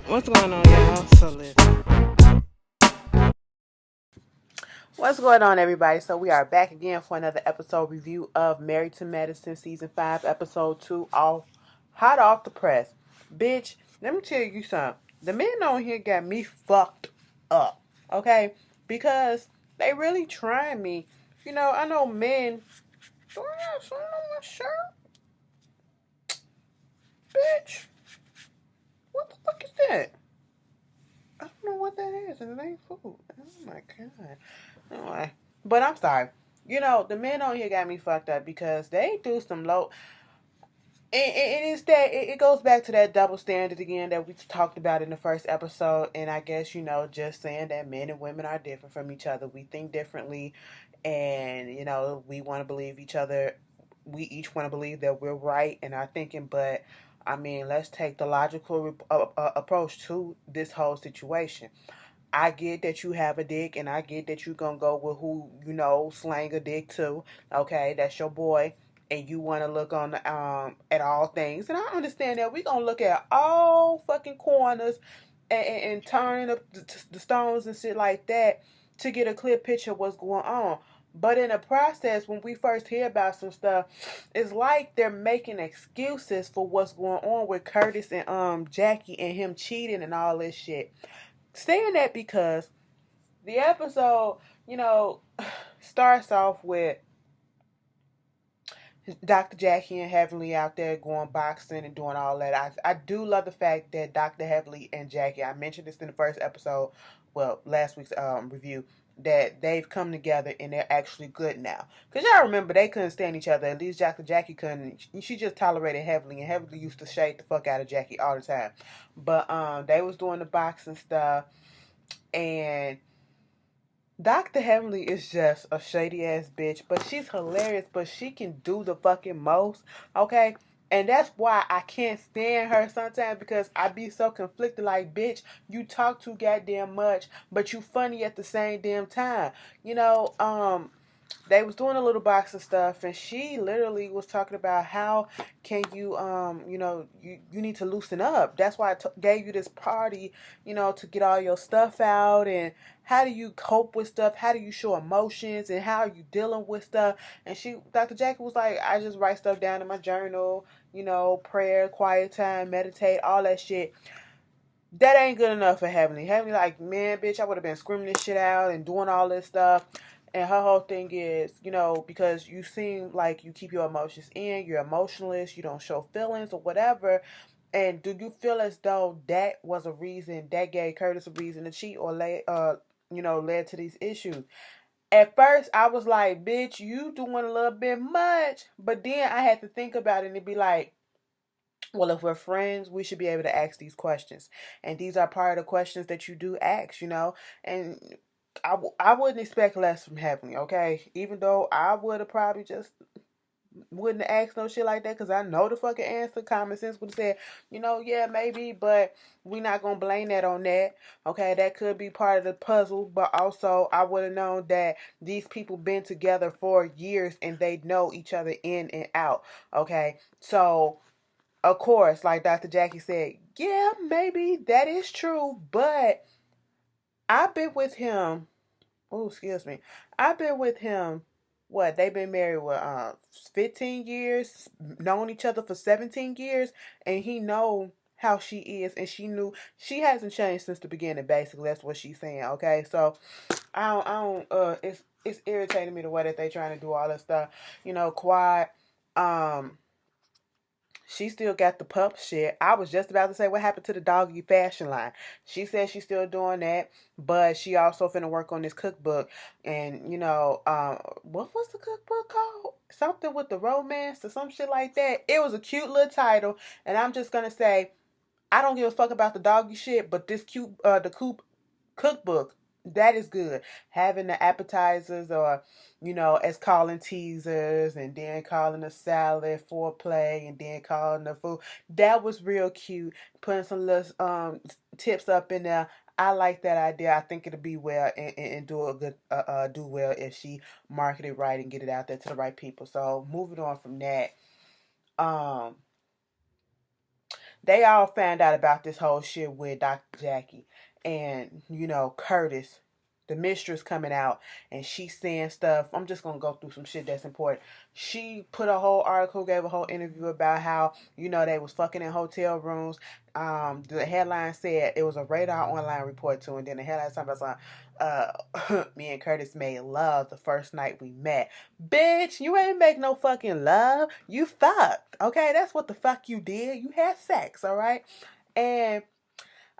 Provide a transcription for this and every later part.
What's going on, y'all? So listen. What's going on, everybody? So we are back again for another episode review of Married to Medicine Season 5, Episode 2, hot off the press. Bitch, let me tell you something. The men on here got me fucked up, okay? Because they really trying me. You know, I know men. Do I have something on my shirt? Bitch, what the fuck is that? I don't know what that is, and it ain't food. Oh my god. Anyway, but I'm sorry. You know, the men on here got me fucked up because they do some low. And it's that it goes back to that double standard again that we talked about in the first episode. And I guess, you know, just saying that men and women are different from each other. We think differently, and, you know, we want to believe each other. We each want to believe that we're right in our thinking, but I mean, let's take the logical approach to this whole situation. I get that you have a dick, and I get that you gonna go with who you know slang a dick to. Okay, that's your boy, and you want to look on the, at all things, and I understand that we gonna look at all fucking corners and turning up the stones and shit like that to get a clear picture of what's going on. But in the process, when we first hear about some stuff, it's like they're making excuses for what's going on with Curtis and Jackie and him cheating and all this shit. Saying that because the episode, you know, starts off with Dr. Jackie and Heavenly out there going boxing and doing all that. I do love the fact that Dr. Heavenly and Jackie, I mentioned this in the first episode, well, last week's review, that they've come together and they're actually good now. Because y'all remember, they couldn't stand each other. At least Dr. Jackie couldn't. She just tolerated Heavenly, and Heavenly used to shade the fuck out of Jackie all the time. But they was doing the boxing stuff, and Dr. Heavenly is just a shady ass bitch, but she's hilarious, but she can do the fucking most, okay? And that's why I can't stand her sometimes because I be so conflicted like, bitch, you talk too goddamn much, but you funny at the same damn time. You know, they was doing a little box of stuff, and she literally was talking about how can you you know, you need to loosen up. That's why gave you this party, you know, to get all your stuff out. And how do you cope with stuff, how do you show emotions, and how are you dealing with stuff. And Dr. Jackie was like, I just write stuff down in my journal, you know, prayer, quiet time, meditate, all that shit. That ain't good enough for Heavenly. Heavenly like, man, bitch, I would have been screaming this shit out and doing all this stuff. And her whole thing is, you know, because you seem like you keep your emotions in, you're emotionless, you don't show feelings or whatever. And do you feel as though that was a reason that gave Curtis a reason to cheat, or you know, led to these issues? At first, I was like, bitch, you doing a little bit much. But then I had to think about it and be like, well, if we're friends, we should be able to ask these questions. And these are part of the questions that you do ask, you know. And I wouldn't expect less from Heavenly, okay? Even though I would have probably just wouldn't have asked no shit like that because I know the fucking answer. Common sense would have said, you know, yeah, maybe, but we not going to blame that on that, okay? That could be part of the puzzle, but also I would have known that these people been together for years and they know each other in and out, okay? So of course, like Dr. Jackie said, yeah, maybe that is true, but I've been with him. Oh, excuse me. I've been with him. What, they've been married, what, 15 years, known each other for 17 years, and he know how she is, and she hasn't changed since the beginning. Basically, that's what she's saying. Okay, so it's irritating me the way that they trying to do all this stuff. You know, quiet. Um, she still got the pup shit. I was just about to say what happened to the doggy fashion line. She said she's still doing that, but she also finna work on this cookbook. And you know, what was the cookbook called? Something with the romance or some shit like that. It was a cute little title, and I'm just gonna say I don't give a fuck about the doggy shit, but this cute the cookbook, that is good. Having the appetizers, or you know, as calling teasers, and then calling the salad foreplay, and then calling the food, that was real cute. Putting some little tips up in there. I like that idea. I think it'll be well, and do a good do well if she market it right and get it out there to the right people. So moving on from that, um they all found out about this whole shit with Dr. Jackie. And, Curtis, the mistress, coming out and she's saying stuff. I'm just gonna go through some shit that's important. She put a whole article, gave a whole interview about how, they was fucking in hotel rooms. The headline said it was a Radar Online report too, and then the headline talking about me and Curtis made love the first night we met. Bitch, you ain't make no fucking love. You fucked. Okay, that's what the fuck you did. You had sex, all right? And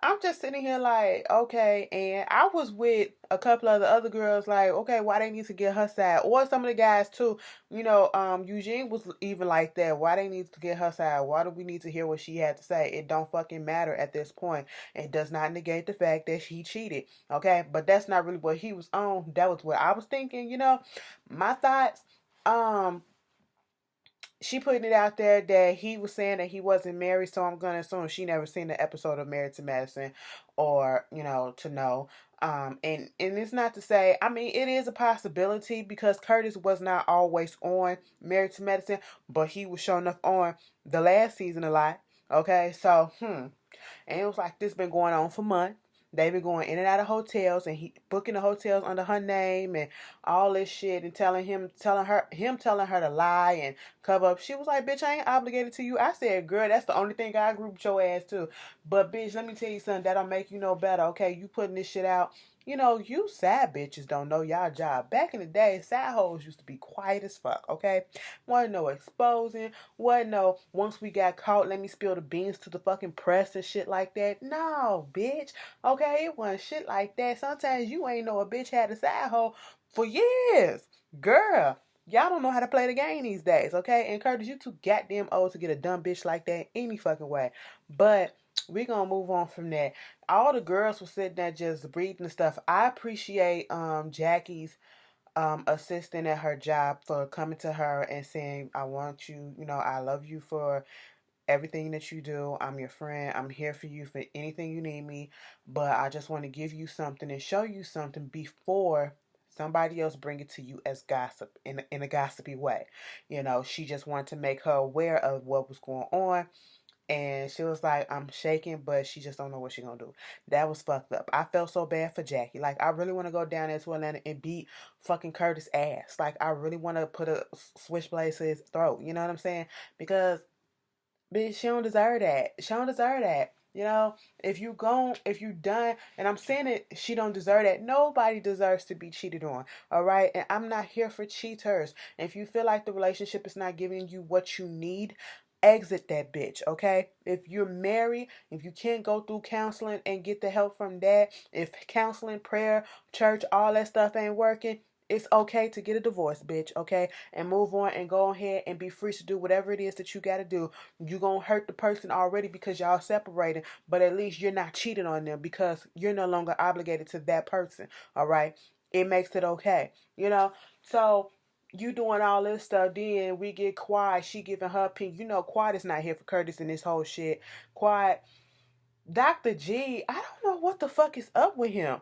I'm just sitting here like, okay, and I was with a couple of the other girls like, okay, why they need to get her side, or some of the guys too. Eugene was even like that. Why they need to get her side? Why do we need to hear what she had to say? It don't fucking matter at this point. It does not negate the fact that she cheated. Okay, but that's not really what he was on. That was what I was thinking. My thoughts. She putting it out there that he was saying that he wasn't married, so I'm gonna assume she never seen the episode of Married to Medicine, or to know. And it's not to say, I mean, it is a possibility because Curtis was not always on Married to Medicine, but he was showing up on the last season a lot. Okay, so and it was like this been going on for months. They been going in and out of hotels, and he booking the hotels under her name and all this shit, and telling her to lie and cover up. She was like, "Bitch, I ain't obligated to you." I said, "Girl, that's the only thing I agree with your ass to." But bitch, let me tell you something that don't make you no better. Okay, you putting this shit out. You sad bitches don't know y'all job. Back in the day, sad hoes used to be quiet as fuck, okay? Wasn't no exposing. Wasn't no, once we got caught, let me spill the beans to the fucking press and shit like that. No, bitch. Okay, it wasn't shit like that. Sometimes you ain't know a bitch had a side hoe for years. Girl, y'all don't know how to play the game these days, okay? And Curtis, you too goddamn old to get a dumb bitch like that any fucking way. But we gonna move on from that. All the girls were sitting there just breathing and stuff. I appreciate Jackie's assistant at her job for coming to her and saying, I want you, I love you for everything that you do. I'm your friend. I'm here for you for anything you need me. But I just want to give you something and show you something before somebody else bring it to you as gossip in a gossipy way. She just wanted to make her aware of what was going on. And she was like, I'm shaking, but she just don't know what she gonna do. That was fucked up. I felt so bad for Jackie. Like, I really want to go down there to Atlanta and beat fucking Curtis' ass. Like, I really want to put a switchblade to his throat. You know what I'm saying? Because, bitch, she don't deserve that. She don't deserve that. If you done, and I'm saying it, she don't deserve that. Nobody deserves to be cheated on. All right. And I'm not here for cheaters. If you feel like the relationship is not giving you what you need, exit that bitch, okay? If you're married, if you can't go through counseling and get the help from that, if counseling, prayer, church, all that stuff ain't working, it's okay to get a divorce, bitch, okay? And move on and go ahead and be free to do whatever it is that you got to do. You're going to hurt the person already because y'all separated, but at least you're not cheating on them because you're no longer obligated to that person, all right? It makes it okay, So you doing all this stuff, then we get Quiet. She giving her opinion. Quiet is not here for Curtis and this whole shit. Quiet. Dr. G, I don't know what the fuck is up with him.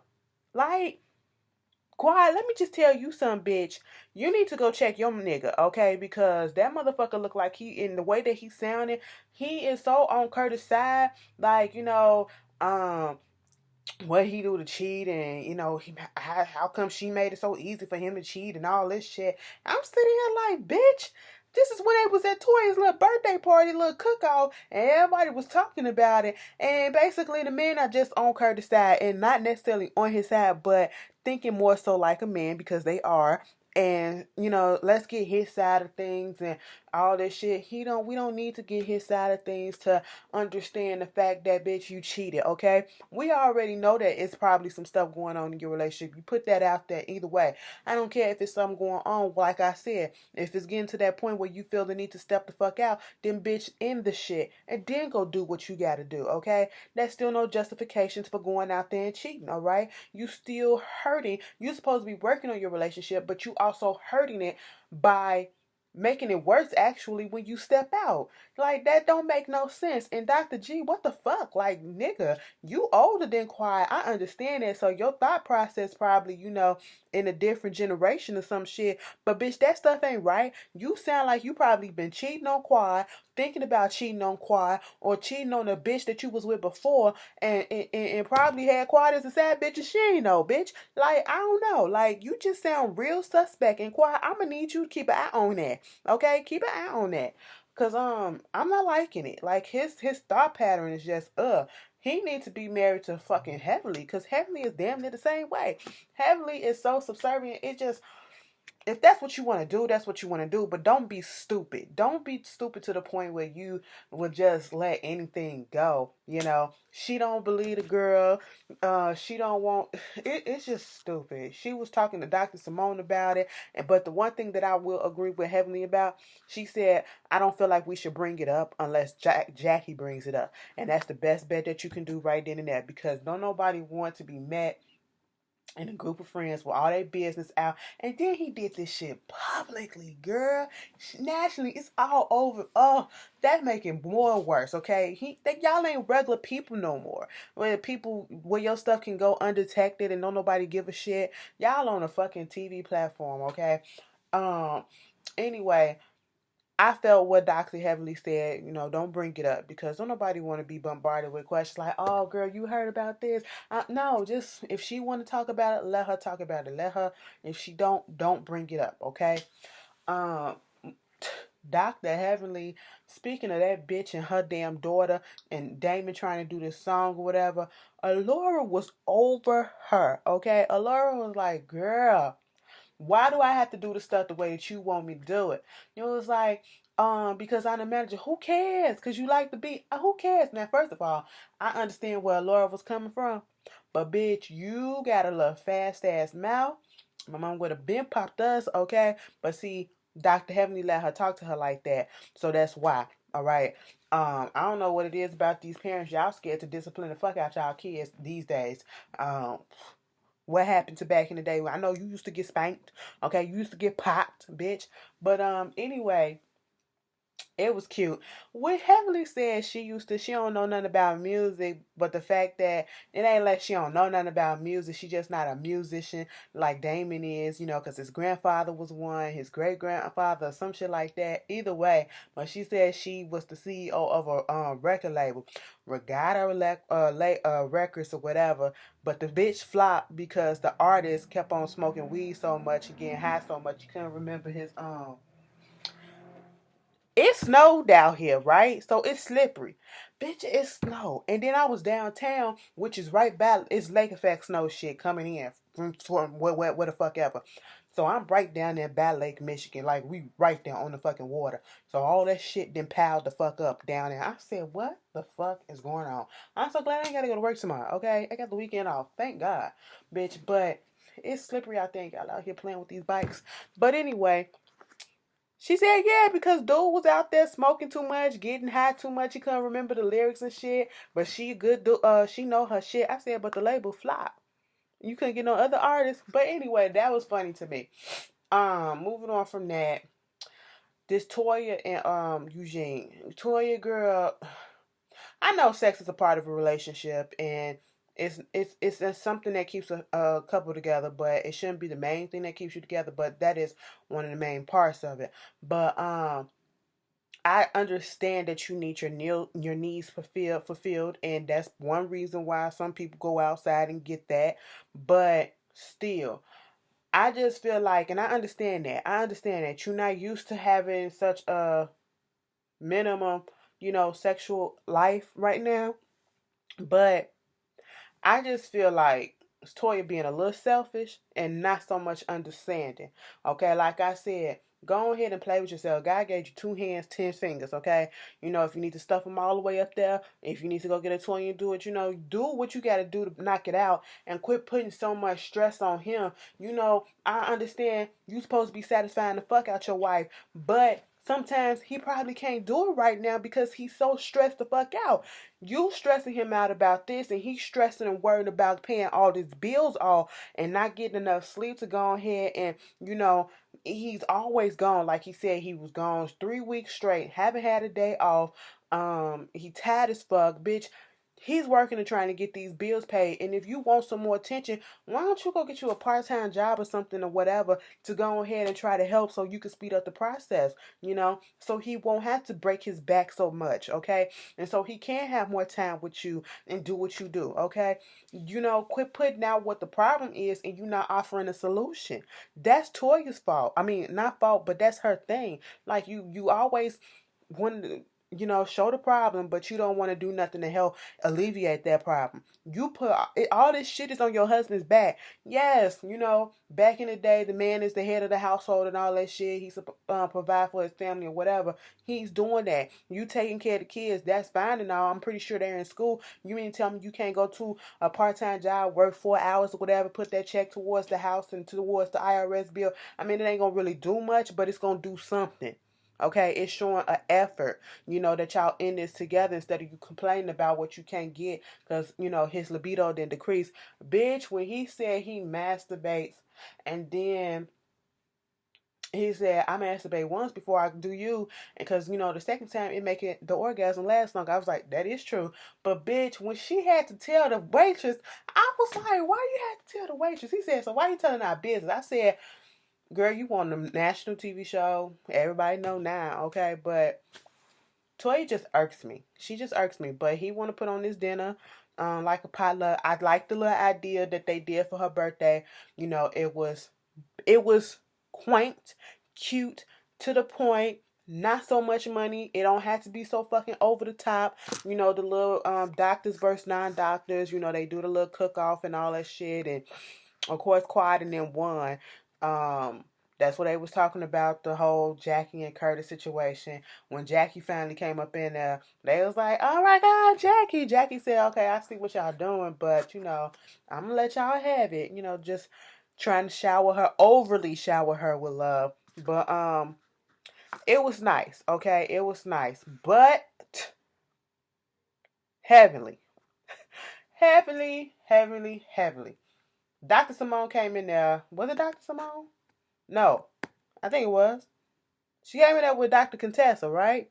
Like, Quiet, let me just tell you something, bitch. You need to go check your nigga, okay? Because that motherfucker look like in the way that he sounded, he is so on Curtis' side. Like, what he do to cheat, and how come she made it so easy for him to cheat and all this shit. I'm sitting here like, bitch, this is when it was at Tori's little birthday party, little cook-off, and everybody was talking about it. And basically the men are just on Curtis' side and not necessarily on his side, but thinking more so like a man because they are. And let's get his side of things and all this shit. We don't need to get his side of things to understand the fact that, bitch, you cheated, okay? We already know that it's probably some stuff going on in your relationship. You put that out there either way. I don't care if it's something going on. Like I said, if it's getting to that point where you feel the need to step the fuck out, then bitch, end the shit and then go do what you gotta do, okay? That's still no justifications for going out there and cheating, all right? You still hurting. You're supposed to be working on your relationship, but you also hurting it by making it worse actually when you step out. Like, that don't make no sense. And Dr. G, what the fuck? Like, nigga, you older than Quiet. I understand that. So your thought process probably, in a different generation or some shit. But bitch, that stuff ain't right. You sound like you probably been cheating on Quiet, thinking about cheating on Quad or cheating on the bitch that you was with before and probably had Quad as a sad bitch and she ain't no bitch. Like, I don't know. Like, you just sound real suspect. And Quad, I'm gonna need you to keep an eye on that. Okay? Keep an eye on that. Cause I'm not liking it. Like his thought pattern is just he needs to be married to fucking Heavenly, because Heavenly is damn near the same way. Heavenly is so subservient. It just, if that's what you want to do, that's what you want to do. But don't be stupid. Don't be stupid to the point where you will just let anything go. You know, she don't believe the girl. She don't want. It's just stupid. She was talking to Dr. Simone about it, but the one thing that I will agree with Heavenly about, she said, I don't feel like we should bring it up unless Jackie brings it up, and that's the best bet that you can do right then and there, because don't nobody want to be met in a group of friends with all their business out. And then he did this shit publicly, girl. Nationally, it's all over. Oh, that making more worse, okay? Y'all ain't regular people no more. Where your stuff can go undetected and don't nobody give a shit. Y'all on a fucking TV platform, okay? Um, anyway, I felt what Dr. Heavenly said, don't bring it up, because don't nobody want to be bombarded with questions like, oh, girl, you heard about this? No, just if she want to talk about it, let her talk about it. Let her. If she don't bring it up, okay? Um, Dr. Heavenly, speaking of that bitch and her damn daughter and Damon trying to do this song or whatever, Allura was over her, okay? Allura was like, girl, why do I have to do the stuff the way that you want me to do it? It was like, because I'm the manager. Who cares? Because you like the beat. Who cares? Now, first of all, I understand where Laura was coming from. But, bitch, you got a little fast ass mouth. My mom would have been popped us, okay? But see, Dr. Heavenly let her talk to her like that. So that's why. All right. I don't know what it is about these parents. Y'all scared to discipline the fuck out y'all kids these days. What happened to back in the day? I know you used to get spanked, okay? You used to get popped, bitch. But anyway, it was cute. What Heavenly said, she don't know nothing about music, but the fact that it ain't like she don't know nothing about music, she just not a musician like Damon is, because his grandfather was one, his great grandfather, some shit like that. Either way, but she said she was the CEO of a record label, Regatta Records or whatever. But the bitch flopped because the artist kept on smoking weed so much and getting high so much he couldn't remember his it snowed out here, right? So it's slippery. Bitch, it snowed. And then I was downtown, which is right by, it's lake effect snow shit coming in from where the fuck ever. So I'm right down there by Lake Michigan. Like, we right there on the fucking water. So all that shit then piled the fuck up down there. I said, what the fuck is going on? I'm so glad I ain't got to go to work tomorrow, okay? I got the weekend off. Thank God, bitch. But it's slippery, I think. Y'all out here playing with these bikes. But anyway, she said, yeah, because dude was out there smoking too much, getting high too much. He couldn't remember the lyrics and shit. But she good, she know her shit. I said, but the label flop. You couldn't get no other artists. But anyway, that was funny to me. Moving on from that, this Toya and Eugene. Toya, girl, I know sex is a part of a relationship, and it's something that keeps a couple together, but it shouldn't be the main thing that keeps you together. But that is one of the main parts of it. But I understand that you need your needs fulfilled, and that's one reason why some people go outside and get that. But still, I just feel like, and I understand that. I understand that you're not used to having such a minimum, sexual life right now. But I just feel like Toya being a little selfish and not so much understanding. Okay, like I said, go ahead and play with yourself. God gave you 2 hands, 10 fingers. Okay, if you need to stuff them all the way up there, if you need to go get a toy and do it, do what you got to do to knock it out, and quit putting so much stress on him. I understand you supposed to be satisfying the fuck out your wife, but sometimes he probably can't do it right now because he's so stressed the fuck out. You stressing him out about this, and he's stressing and worried about paying all these bills off and not getting enough sleep to go ahead and, he's always gone. Like he said, he was gone 3 weeks straight, haven't had a day off. He tired as fuck, bitch. He's working and trying to get these bills paid. And if you want some more attention, why don't you go get you a part-time job or something or whatever to go ahead and try to help so you can speed up the process, so he won't have to break his back so much, okay? And so he can have more time with you and do what you do, okay? Quit putting out what the problem is and you not offering a solution. That's Toya's fault. I mean, not fault, but that's her thing. Like you always want to show the problem, but you don't want to do nothing to help alleviate that problem. You put all this shit is on your husband's back. Yes, back in the day, the man is the head of the household and all that shit. He's provide for his family or whatever. He's doing that. You taking care of the kids, that's fine and all. I'm pretty sure they're in school. You mean to tell me you can't go to a part-time job, work 4 hours or whatever, put that check towards the house and towards the IRS bill? I mean, it ain't gonna really do much, but it's gonna do something. Okay, it's showing an effort, that y'all in this together instead of you complaining about what you can't get because, his libido didn't decrease. Bitch, when he said he masturbates and then he said, I masturbate once before I do you, because, the second time it make it, the orgasm last long. I was like, that is true. But bitch, when she had to tell the waitress, I was like, why you had to tell the waitress? He said, so why you telling our business? I said, girl, you on the national TV show. Everybody know now, okay? But Toya just irks me. She just irks me. But he want to put on this dinner, like a potluck. I like the little idea that they did for her birthday. It was quaint, cute, to the point. Not so much money. It don't have to be so fucking over the top. The little doctors versus non-doctors. They do the little cook off and all that shit, and of course, Quad and then won. That's what they was talking about, the whole Jackie and Curtis situation. When Jackie finally came up in there, they was like, oh my God, Jackie. Jackie said, okay, I see what y'all doing, but, I'm going to let y'all have it. Just trying to overly shower her with love. But, it was nice, okay? It was nice. But, heavenly. Heavenly, heavenly, heavenly. Dr. Simone came in there. Was it Dr. Simone? No, I think it was. She came in there with Dr. Contessa, right?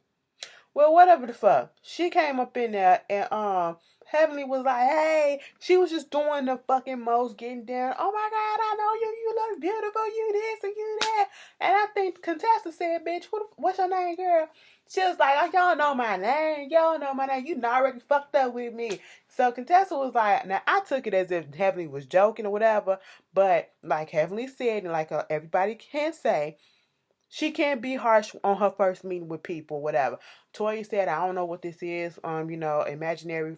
Well, whatever the fuck. She came up in there and Heavenly was like, hey, she was just doing the fucking most, getting down. Oh my God, I know you. You look beautiful. You this and you that. And I think Contessa said, bitch, what's your name, girl? She was like, oh, y'all know my name. Y'all know my name. You already fucked up with me. So Contessa was like, now I took it as if Heavenly was joking or whatever. But like Heavenly said, and like everybody can say, she can't be harsh on her first meeting with people, whatever. Toya said, I don't know what this is, imaginary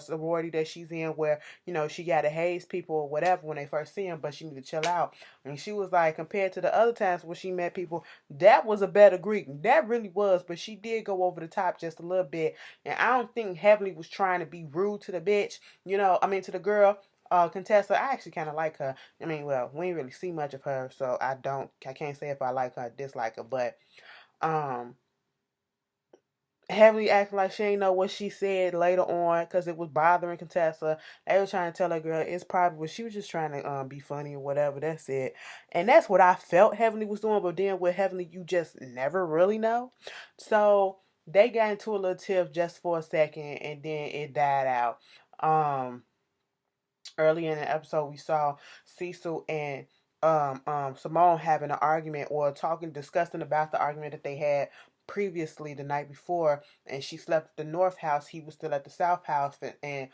sorority that she's in where, she got to haze people or whatever when they first see them, but she need to chill out. And she was like, compared to the other times when she met people, that was a better greeting. That really was, but she did go over the top just a little bit. And I don't think Heavenly was trying to be rude to the bitch, to the girl. Contessa, I actually kind of like her. I mean, well, we ain't really see much of her, so I can't say if I like her or dislike her, but, Heavily acting like she ain't know what she said later on because it was bothering Contessa. They were trying to tell her, girl, it's probably what she was just trying to be funny or whatever. That's it. And that's what I felt Heavenly was doing, but then with Heavenly, you just never really know. So they got into a little tiff just for a second and then it died out. Early in the episode, we saw Cecil and Simone having an argument or discussing about the argument that they had previously the night before, and she slept at the North house, he was still at the South house, and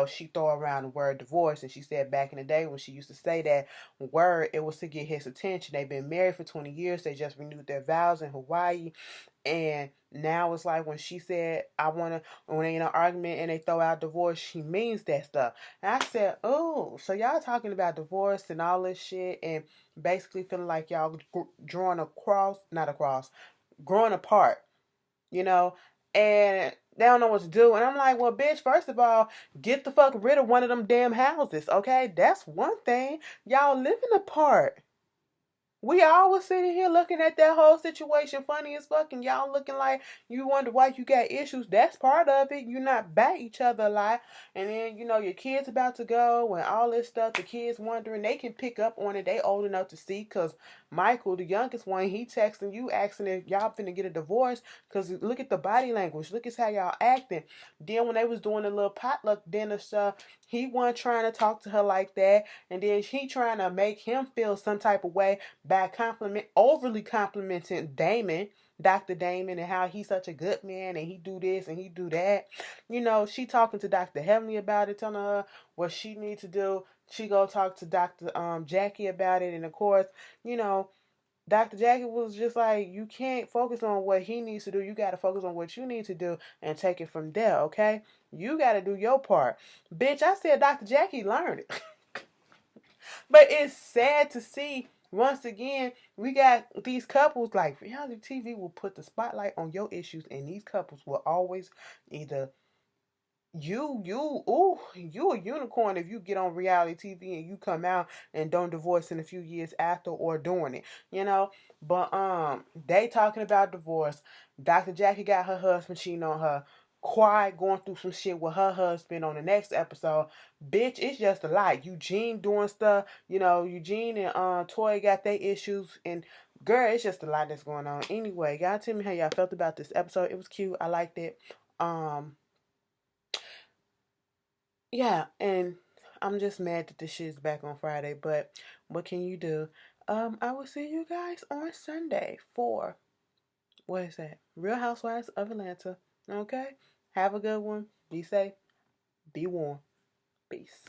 she threw around the word divorce, and she said back in the day when she used to say that word, it was to get his attention. They've been married for 20 years, they just renewed their vows in Hawaii, and now it's like when she said, when they in an argument and they throw out divorce, she means that stuff. And I said, oh, so y'all talking about divorce and all this shit and basically feeling like y'all growing apart, and they don't know what to do. And I'm like, well, bitch, first of all, get the fuck rid of one of them damn houses, okay? That's one thing. Y'all living apart. We all was sitting here looking at that whole situation funny as fucking y'all looking like you wonder why you got issues. That's part of it. You not back each other a lot. And then, your kids about to go and all this stuff. The kids wondering. They can pick up on it. They old enough to see. Because Michael, the youngest one, he texting you asking if y'all finna get a divorce. Because look at the body language. Look at how y'all acting. Then when they was doing the little potluck dinner stuff, he wasn't trying to talk to her like that. And then he trying to make him feel some type of way by overly complimenting Damon, Dr. Damon, and how he's such a good man and he do this and he do that. She talking to Dr. Heavenly about it, telling her what she needs to do. She go talk to Dr. Jackie about it, and of course, Dr. Jackie was just like, you can't focus on what he needs to do. You got to focus on what you need to do and take it from there, okay? You got to do your part. Bitch, I said Dr. Jackie learned it. But it's sad to see once again we got these couples like reality TV will put the spotlight on your issues, and these couples will always either you a unicorn if you get on reality TV and you come out and don't divorce in a few years after or during it. But they talking about divorce. Dr. Jackie got her husband cheating on her. Quiet going through some shit with her husband on the next episode. Bitch, it's just a lot. Eugene doing stuff. Eugene and Toy got their issues, and girl, it's just a lot that's going on. Anyway, y'all tell me how y'all felt about this episode. It was cute. I liked it. Yeah, and I'm just mad that this shit's back on Friday, but what can you do? I will see you guys on Sunday for what is that? Real Housewives of Atlanta. Okay? Have a good one. Be safe. Be warm. Peace.